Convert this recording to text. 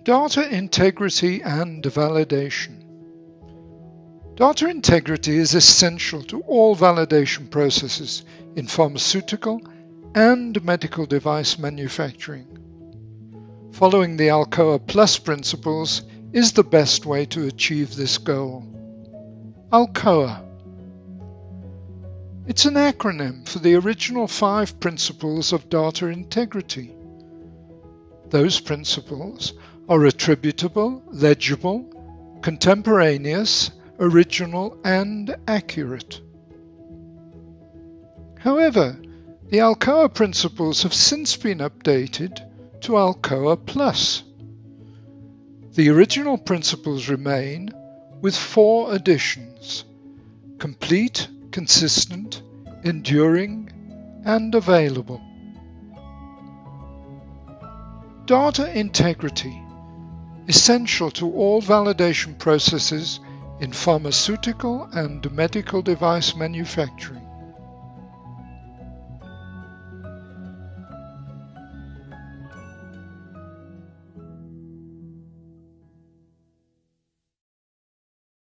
Data integrity and validation. Data integrity is essential to all validation processes in pharmaceutical and medical device manufacturing. Following the ALCOA Plus principles is the best way to achieve this goal. ALCOA. It's an acronym for the original 5 principles of data integrity. Those principles are attributable, legible, contemporaneous, original, and accurate. However, the ALCOA principles have since been updated to ALCOA Plus. The original principles remain with 4 additions: complete, consistent, enduring, and available. Data integrity, essential to all validation processes in pharmaceutical and medical device manufacturing.